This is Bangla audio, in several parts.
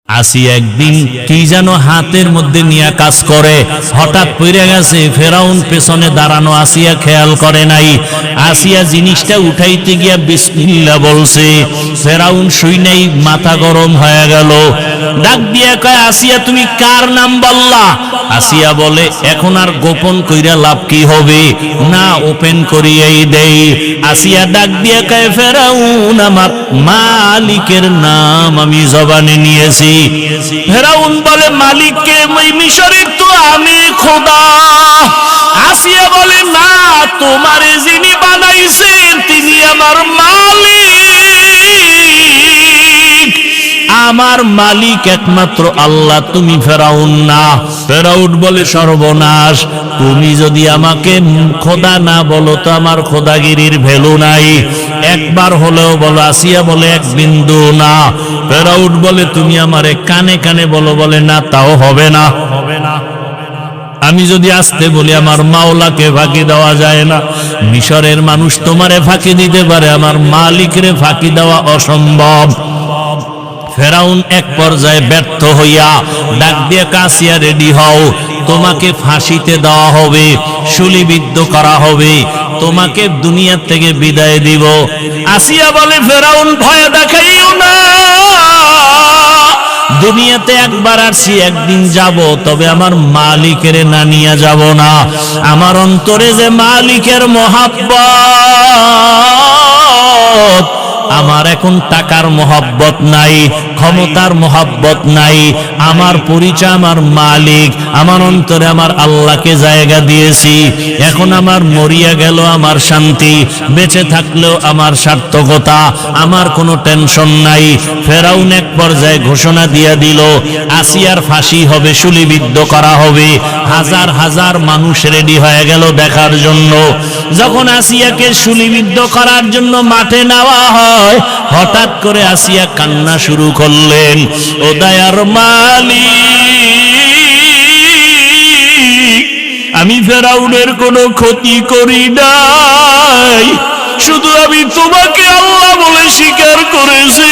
আসিয়া একদিন কি যেন হাতের মধ্যে নিয়ে কাজ করে, হঠাৎ পড়ে গেছে। ফেরাউন পেছনে দাঁড়ানো, আসিয়া খেয়াল করে নাই। আসিয়া জিনিসটা উঠাইতে গিয়া বিসমিল্লাহ বলছে। ফেরাউন শুনেই মাথা গরম হয়ে গেল, ডাক দিয়া কয়, আসিয়া তুমি কার নাম বললা? আসিয়া বলে, এখন আর গোপন কইরা লাভ কি হবে, না ওপেন করিয়াই দেই। আসিয়া ডাক দিয়া কয়, ফেরাউন আমার মালিকের নাম আমি জবানে নিয়েছি। ফেরাউন বলে, মালিককে? মিশরের তো আমি খোদা। আসিয়া বলে, না, তোমারে যিনি বানাইছেন তিনি আমার মালিক। আমার মালিক একমাত্র আল্লাহ, তুমি ফেরাউন না। ফেরাউন বলে, সর্বনাশ, তুমি যদি আমাকে খোদা না বলো তো আমার খোদাগিরির ভ্যালু নাই। একবার হলেও বলো। আসিয়া বলে, এক বিন্দু না। ফেরাউন বলে, তুমি আমারে কানে কানে বলো। বলে, না, তাও হবে না। আমি যদি আসতে বলি আমার মাওলাকে ফাঁকি দেওয়া যায় না। মিশরের মানুষ তোমারে ফাঁকি দিতে পারে, আমার মালিকরে ফাঁকি দেওয়া অসম্ভব। ফেরাউন এক পর্যায়ে ব্যর্থ হইয়া ডাক দিয়ে, আসিয়া রেডি হও, তোমাকে ফাঁসিতে দেওয়া হবে, শুলিবিদ্ধ করা হবে, তোমাকে দুনিয়া থেকে বিদায় দিব। আসিয়া বলে, ফেরাউন ভয় দেখাইও না, দুনিয়াতে একবার আসছি, একদিন যাব, তবে আমার মালিকের না নিয়ে যাব না। আমার অন্তরে যে মালিকের মহাব্বত, আমার এখন টাকার মহাব্বত নাই, ক্ষমতার মহাব্বত নাই। আমার পরিচয় আমার মালিক, আমার অন্তরে আমার আল্লাহকে জায়গা দিয়েছি। এখন আমার মরিয়া গেল আমার শান্তি, বেঁচে থাকলেও আমার সার্থকতা, আমার কোনো টেনশন নাই। ফেরাউন এক পর্যায়ে ঘোষণা দিয়া দিল, আসিয়ার ফাঁসি হবে, শুলিবিদ্ধ করা হবে। হাজার হাজার মানুষ রেডি হয়ে গেল দেখার জন্য। যখন আসিয়াকে শুলিবিদ্ধ করার জন্য মাঠে নেওয়া হয়, হঠাৎ করে আসিয়া কান্না শুরু করলেন, ও দয়ার মালিক, আমি ফেরাউনের কোনো ক্ষতি করি নাই, শুধু আমি তোমাকে আল্লাহ বলে স্বীকার করেছি,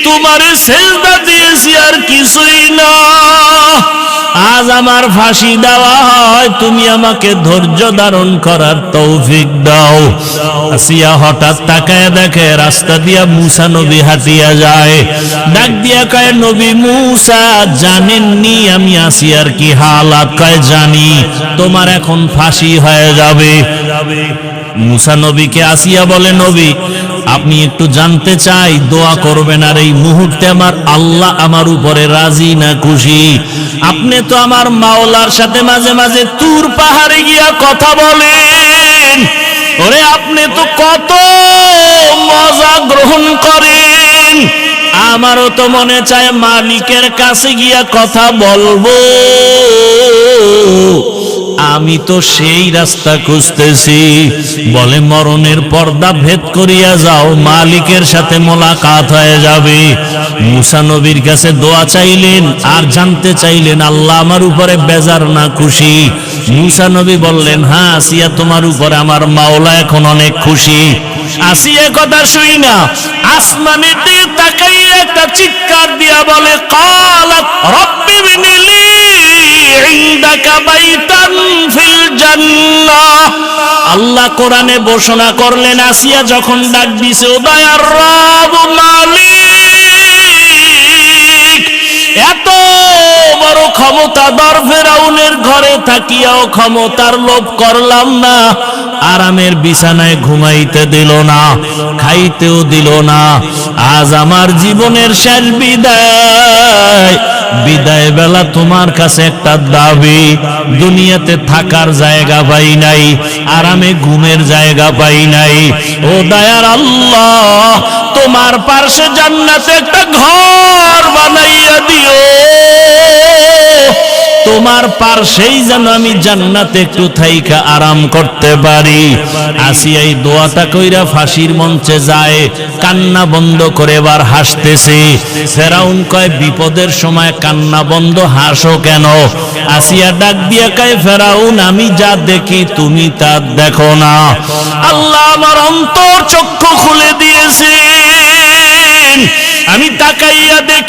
তোমারে সেজদা দিয়েছি, আর কিছুই না। আজ আমার ফাঁসি দেওয়া হয়, তুমি আমাকে ধৈর্য ধারণ করার তৌফিক দাও। আসিয়া হঠাৎ তাকায় দেখে রাস্তা দিয়া মুসা নবী হাঁটিয়া যায়। ডাক দিয়া কয়, নবী মুসা, জানেননি আমি আসিয়ার কি হালাত? কয়, জানি, তোমার এখন ফাঁসি হয়ে যাবে। মুসা নবীকে আসিয়া বলে, নবী, আপনি একটু জানতে চাই, দোয়া করবেন, আর এই মুহূর্তে আমার আল্লাহ আমার উপরে রাজি না খুশি? আপনি তো আমার মাওলার সাথে মাঝে মাঝে তুর পাহাড়ে গিয়া কথা বলেন, ওরে আপনি তো কত মজা গ্রহণ করেন। আমারও তো মনে চায় মালিকের কাছে গিয়া কথা বলবো, আমি তো সেই রাস্তা খুঁজতেছি। বলে, মরণের পর্দা ভেদ করিয়া যাও, মালিকের সাথে মোলাকাত হয়ে যাবে। মুসা নবীর কাছে দোয়া চাইলেন, আর জানতে চাইলেন আল্লাহ আমার উপরে বেজার না খুশি? মুসা নবী বললেন, হ্যাঁ আসিয়া, তোমার উপরে আমার মাওলা এখন অনেক খুশি। আসিয়া কথা শুই না আসমানের দিকে তাকাইয়া একটা চিৎকার দিয়া বলে, কালাত রব্বি বিনিলি ইনদাকা বাইতান ফিল জান্নাহ। আল্লাহ কোরআনে ঘোষণা করলেন, আসিয়া যখন ডাক দিছে, ও দয়ার রব মালিক, এত বড় ক্ষমতাধর ফেরাউনের ঘরে থাকিয়াও ক্ষমতার লোভ করলাম না, আরামের বিছানায় ঘুমাইতে দিল না, খাইতেও দিল না। আজ আমার জীবনের শেষ বিদায়, বিদায় বেলা তোমার কাছে একটা দাবি, দুনিয়াতে থাকার জায়গা পাই নাই, আরামে ঘুমের জায়গা পাই নাই। ও দয়ার আল্লাহ, তোমার পার্শ্বে জান্নাতে একটা ঘর বানাইয়া দিও, তোমার পার্শ্বেই যেন আমি জান্নাতে একটু থাইকা আরাম করতে পারি। আসিয়া এই দোয়াটা কইরা ফাঁসির মঞ্চে যায়, কান্না বন্ধ করে এবার হাসতেছে। ফেরাউন কয়, বিপদের সময় কান্না বন্ধ, হাসো কেন? আসিয়া ডাক দিয়া কয়, ফেরাউন, আমি যা দেখি তুমি তা দেখো না। আল্লাহ আমার অন্তর চক্ষু খুলে দিয়েছে, আমি তাকাইয়া দেখি